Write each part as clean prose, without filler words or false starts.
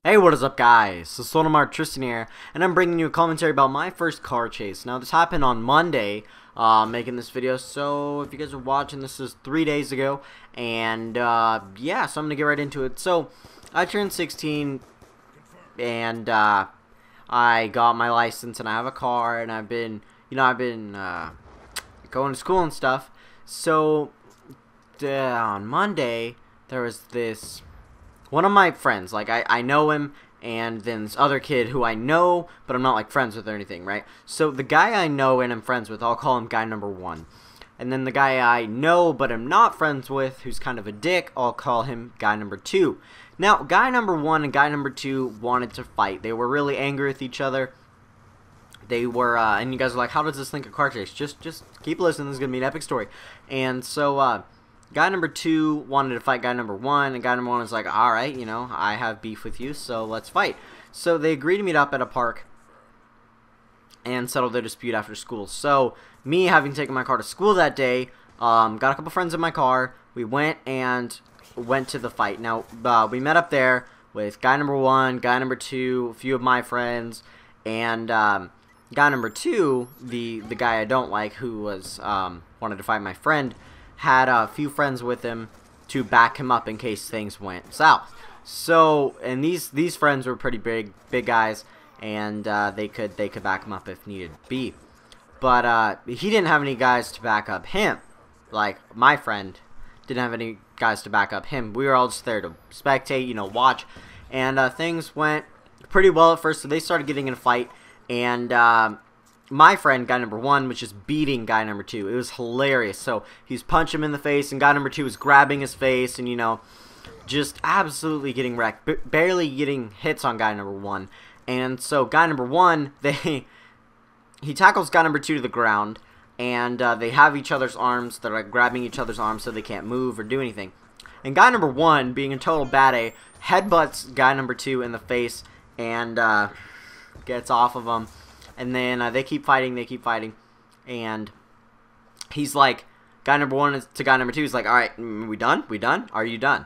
Hey, what is up, guys? It's Solanum-Heart, Tristan here, and I'm bringing you a commentary about my first car chase. Now, this happened on Monday, making this video, so if you guys are watching, this is 3 days ago, and, yeah, so I'm gonna get right into it. So, I turned 16, and, I got my license, and I have a car, and I've been going to school and stuff. So, on Monday, there was this one of my friends, like I know him, and then this other kid who I know, but I'm not like friends with or anything, right? So the guy I know and I'm friends with, I'll call him guy number 1. And then the guy I know but I'm not friends with, who's kind of a dick, I'll call him guy number 2. Now, guy number 1 and guy number 2 wanted to fight. They were really angry with each other. They were, and you guys are like, how does this link a car chase? Just keep listening, this is going to be an epic story. And so, guy number 2 wanted to fight guy number 1, and guy number 1 was like, alright, you know, I have beef with you, so let's fight. So they agreed to meet up at a park and settle their dispute after school. So, me having taken my car to school that day, got a couple friends in my car, we went to the fight. Now, we met up there with guy number 1, guy number 2, a few of my friends, and, guy number 2, the guy I don't like, who was, wanted to fight my friend, had a few friends with him to back him up in case things went south. So, and these friends were pretty big guys, and they could back him up if needed be. But he didn't have any guys to back up him. Like, my friend didn't have any guys to back up him. We were all just there to spectate, you know, watch. And things went pretty well at first, so they started getting in a fight. And my friend, guy number 1, was just beating guy number 2. It was hilarious. So he's punching him in the face, and guy number 2 was grabbing his face, and, you know, just absolutely getting wrecked, barely getting hits on guy number 1. And so guy number 1, he tackles guy number 2 to the ground, and they have each other's arms. They're like grabbing each other's arms so they can't move or do anything. And guy number 1, being a total bad A, headbutts guy number 2 in the face and gets off of him. And then they keep fighting, and he's like, guy number 1 to guy number 2 is like, alright, we done? We done? Are you done?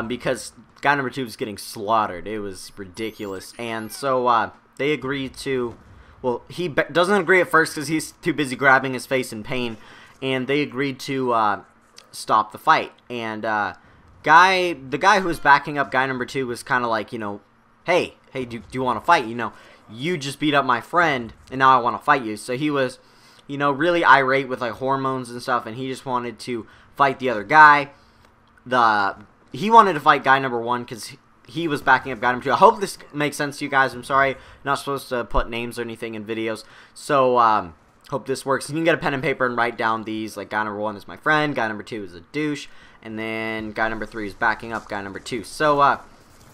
Because guy number 2 was getting slaughtered. It was ridiculous. And so they agreed to, well, he doesn't agree at first because he's too busy grabbing his face in pain, and they agreed to stop the fight. And the guy who was backing up guy number 2 was kind of like, you know, hey, do you want to fight? You know, you just beat up my friend, and now I want to fight you. So he was, you know, really irate with, like, hormones and stuff, and he just wanted to fight the other guy. He wanted to fight guy number 1 because he was backing up guy number 2. I hope this makes sense to you guys. I'm sorry, I'm not supposed to put names or anything in videos. So, hope this works. You can get a pen and paper and write down these, like, guy number 1 is my friend, guy number 2 is a douche, and then guy number 3 is backing up guy number 2. So,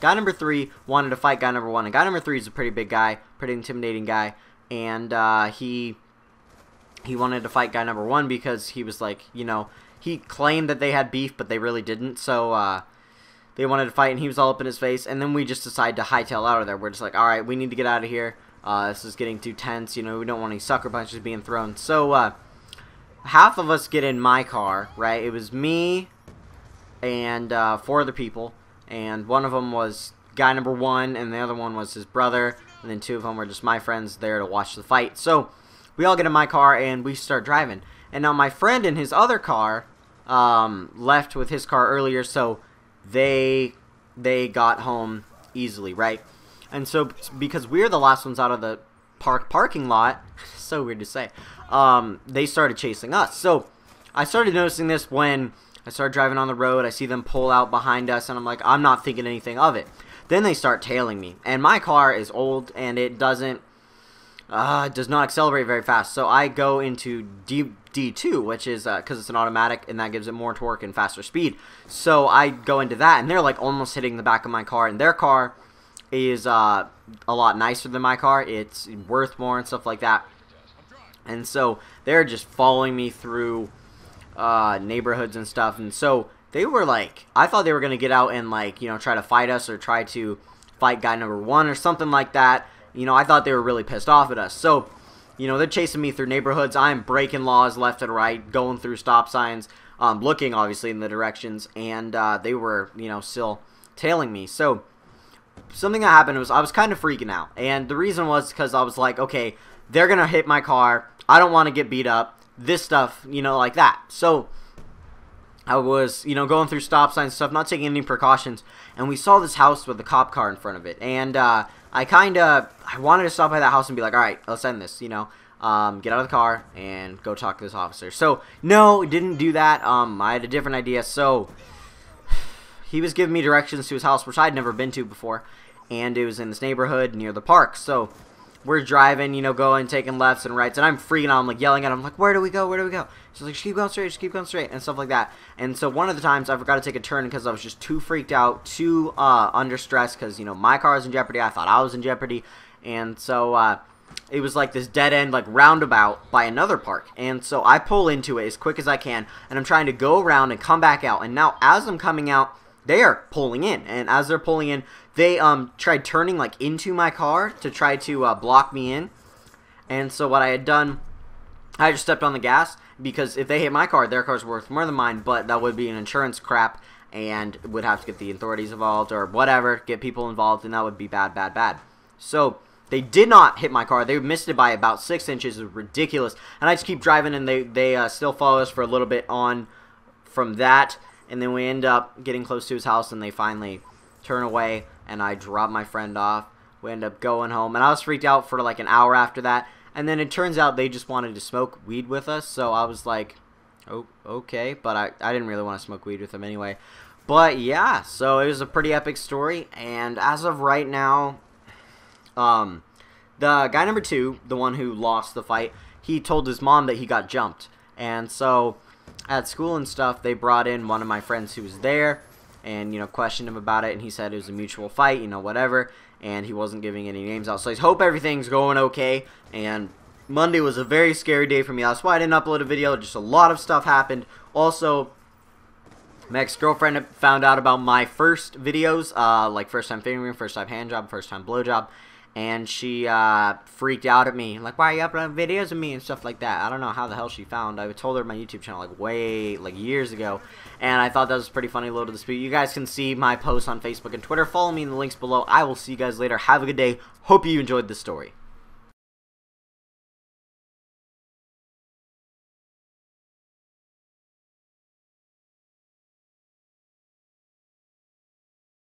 guy number 3 wanted to fight guy number 1, and guy number 3 is a pretty big guy, pretty intimidating guy, and he wanted to fight guy number 1 because he was like, you know, he claimed that they had beef, but they really didn't, so they wanted to fight, and he was all up in his face, and then we just decided to hightail out of there. We're just like, alright, we need to get out of here, this is getting too tense, you know, we don't want any sucker punches being thrown. So, half of us get in my car, right? It was me and 4 other people, and one of them was guy number 1, and the other one was his brother, and then 2 of them were just my friends there to watch the fight. So we all get in my car and we start driving. And now my friend in his other car left with his car earlier, so they got home easily, right? And so because we're the last ones out of the parking lot, so weird to say, they started chasing us. So I started noticing this when I started driving on the road. I see them pull out behind us, and I'm like, I'm not thinking anything of it. Then they start tailing me, and my car is old, and it does not accelerate very fast. So I go into D2, which is because it's an automatic, and that gives it more torque and faster speed. So I go into that, and they're like almost hitting the back of my car, and their car is a lot nicer than my car. It's worth more and stuff like that. And so they're just following me through neighborhoods and stuff, and so they were like, I thought they were gonna get out and, like, you know, try to fight us or try to fight guy number 1 or something like that. You know, I thought they were really pissed off at us. So, you know, they're chasing me through neighborhoods. I'm breaking laws left and right, going through stop signs, looking obviously in the directions, and they were, you know, still tailing me. So something that happened was I was kind of freaking out. And the reason was because I was like, okay, they're going to hit my car. I don't want to get beat up. This stuff, you know, like that. So I was, you know, going through stop signs and stuff, not taking any precautions. And we saw this house with a cop car in front of it. And I wanted to stop by that house and be like, all right, let's end this, you know. Get out of the car and go talk to this officer. So, no, didn't do that. I had a different idea. So, he was giving me directions to his house, which I'd never been to before. And it was in this neighborhood near the park. So, we're driving, you know, going, taking lefts and rights. And I'm freaking out. I'm, like, yelling at him, like, where do we go? Where do we go? She's like, just keep going straight, just keep going straight, and stuff like that. And so, one of the times, I forgot to take a turn because I was just too freaked out, too under stress. Because, you know, my car was in jeopardy. I thought I was in jeopardy. And so, it was like this dead end, like roundabout by another park. And so I pull into it as quick as I can, and I'm trying to go around and come back out. And now as I'm coming out, they are pulling in. And as they're pulling in, they tried turning like into my car to try to block me in. And so what I had done, I just stepped on the gas, because if they hit my car, their car's worth more than mine, but that would be an insurance crap, and would have to get the authorities involved or whatever, get people involved, and that would be bad, bad, bad. So they did not hit my car. They missed it by about 6 inches. It was ridiculous. And I just keep driving, and they still follow us for a little bit on from that. And then we end up getting close to his house, and they finally turn away, and I drop my friend off. We end up going home, and I was freaked out for like an hour after that. And then it turns out they just wanted to smoke weed with us, so I was like, oh, okay. But I didn't really want to smoke weed with them anyway. But yeah, so it was a pretty epic story, and as of right now, the guy number 2, the one who lost the fight, he told his mom that he got jumped. And so at school and stuff, they brought in one of my friends who was there and, you know, questioned him about it. And he said it was a mutual fight, you know, whatever. And he wasn't giving any names out. So I hope everything's going okay. And Monday was a very scary day for me. That's why I didn't upload a video. Just a lot of stuff happened. Also, my ex-girlfriend found out about my first videos, like first time fingering, first time hand job, first time blowjob. And she freaked out at me, like, why are you uploading videos of me and stuff like that. I don't know how the hell she found. I told her my YouTube channel like years ago, and I thought that was pretty funny, low to the speed. You guys can see my posts on Facebook and Twitter. Follow me in the links below. I will see you guys later. Have a good day. Hope you enjoyed the story.